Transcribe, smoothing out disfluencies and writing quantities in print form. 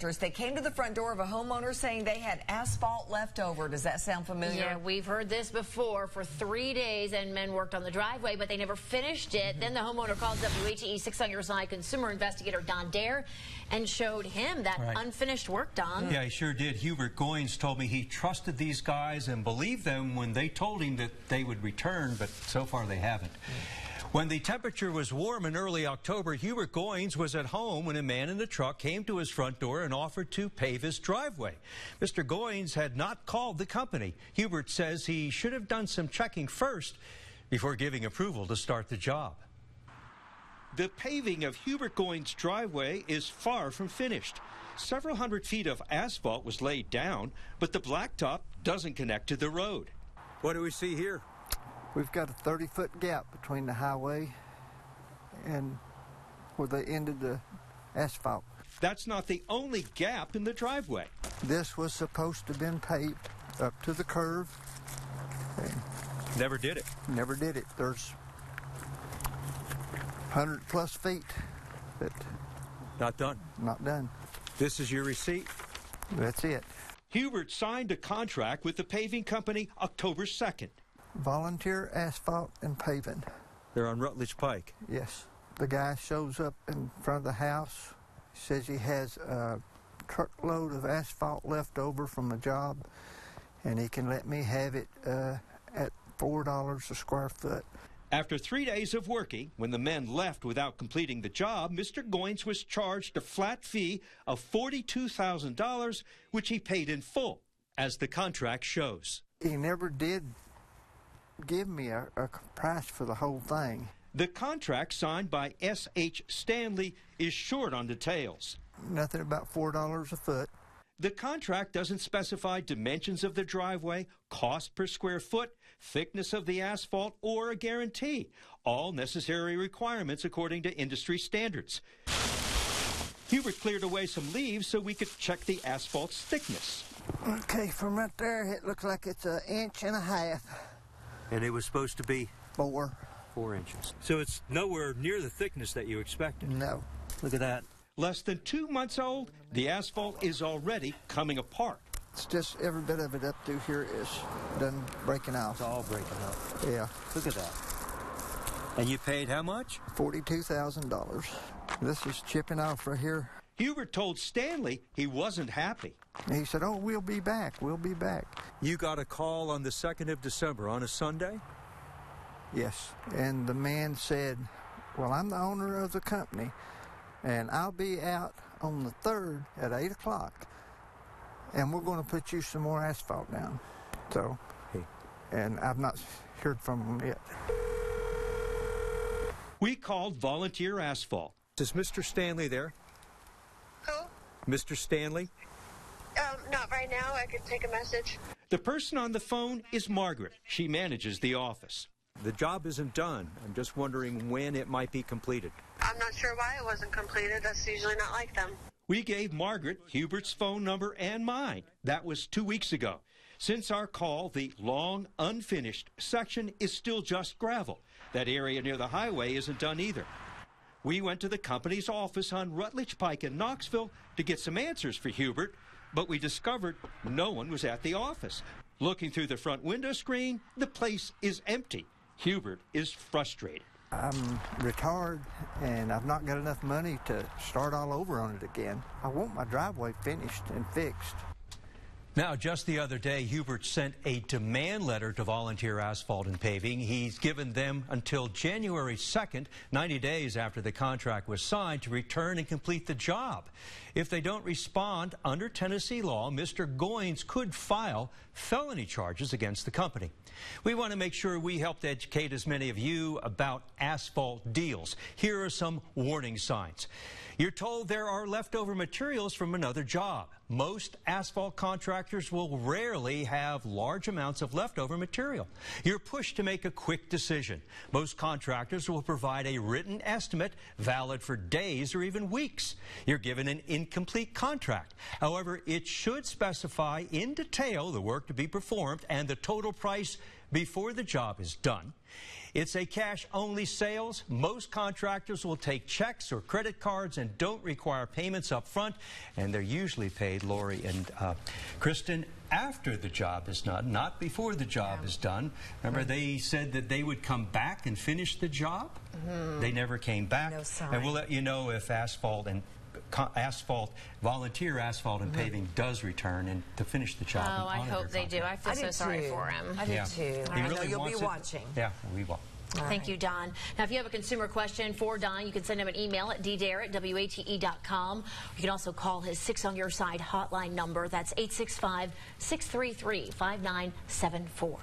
They came to the front door of a homeowner saying they had asphalt left over. Does that sound familiar? Yeah, we've heard this before. For 3 days, and men worked on the driveway, but they never finished it. Then the homeowner calls WATE 6 on your side consumer investigator Don Dare and showed him that unfinished work, Don. Yeah, he sure did. Hubert Goins told me he trusted these guys and believed them when they told him that they would return, but so far they haven't. When the temperature was warm in early October, Hubert Goins was at home when a man in a truck came to his front door and offered to pave his driveway. Mr. Goins had not called the company. Hubert says he should have done some checking first before giving approval to start the job. The paving of Hubert Goins' driveway is far from finished. Several hundred feet of asphalt was laid down, but the blacktop doesn't connect to the road. What do we see here? We've got a 30-foot gap between the highway and where they ended the asphalt. That's not the only gap in the driveway. This was supposed to have been paved up to the curve. Never did it. Never did it. There's 100+ feet that not done. Not done. This is your receipt? That's it. Hubert signed a contract with the paving company October 2nd. Volunteer Asphalt and Paving. They're on Rutledge Pike. Yes. The guy shows up in front of the house, says he has a truckload of asphalt left over from a job, and he can let me have it at $4 a square foot. After 3 days of working, when the men left without completing the job, Mr. Goins was charged a flat fee of $42,000, which he paid in full, as the contract shows. He never did give me a price for the whole thing. The contract signed by S.H. Stanley is short on details. Nothing about $4 a foot. The contract doesn't specify dimensions of the driveway, cost per square foot, thickness of the asphalt, or a guarantee. All necessary requirements according to industry standards. Hubert cleared away some leaves so we could check the asphalt's thickness. Okay, from right there, it looks like it's 1.5 inches. And it was supposed to be? 4 inches. So it's nowhere near the thickness that you expected? No. Look at that. Less than 2 months old, the asphalt is already coming apart. It's just every bit of it up through here is done breaking off. It's all breaking up. Yeah. Look at that. And you paid how much? $42,000. This is chipping off right here. Hubert told Stanley he wasn't happy. He said, "Oh, we'll be back. We'll be back." You got a call on the 2nd of December on a Sunday? Yes. And the man said, "Well, I'm the owner of the company, and I'll be out on the 3rd at 8 o'clock, and we're going to put you some more asphalt down." So, and I've not heard from him yet. We called Volunteer Asphalt. Is Mr. Stanley there? Who? Mr. Stanley? Not right now. I could take a message. The person on the phone is Margaret. She manages the office. The job isn't done. I'm just wondering when it might be completed. I'm not sure why it wasn't completed. That's usually not like them. We gave Margaret Hubert's phone number and mine. That was 2 weeks ago. Since our call, the long, unfinished section is still just gravel. That area near the highway isn't done either. We went to the company's office on Rutledge Pike in Knoxville to get some answers for Hubert, but we discovered no one was at the office. Looking through the front window screen, the place is empty. Hubert is frustrated. I'm retired, and I've not got enough money to start all over on it again. I want my driveway finished and fixed. Now, just the other day, Hubert sent a demand letter to Volunteer Asphalt and Paving. He's given them until January 2nd, 90 days after the contract was signed, to return and complete the job. If they don't respond under Tennessee law, Mr. Goins could file felony charges against the company. We want to make sure we helped educate as many of you about asphalt deals. Here are some warning signs. You're told there are leftover materials from another job. Most asphalt contractors will rarely have large amounts of leftover material. You're pushed to make a quick decision. Most contractors will provide a written estimate valid for days or even weeks. You're given an incomplete contract. However, it should specify in detail the work to be performed and the total price before the job is done. It's a cash-only sales. Most contractors will take checks or credit cards and don't require payments up front, and they're usually paid, Lori and Kristen, after the job is done, not before the job is done. Remember, they said that they would come back and finish the job? They never came back. No sign. And we'll let you know if Volunteer Asphalt and Paving does return and to finish the job. Oh, I hope they do. I feel so sorry for him. I do too. He I know really you'll be wants it. watching. Yeah, we will. Thank you, Don. Now, if you have a consumer question for Don, you can send him an email at ddare@wate.com. You can also call his 6 on Your Side hotline number. That's 865-633-5974.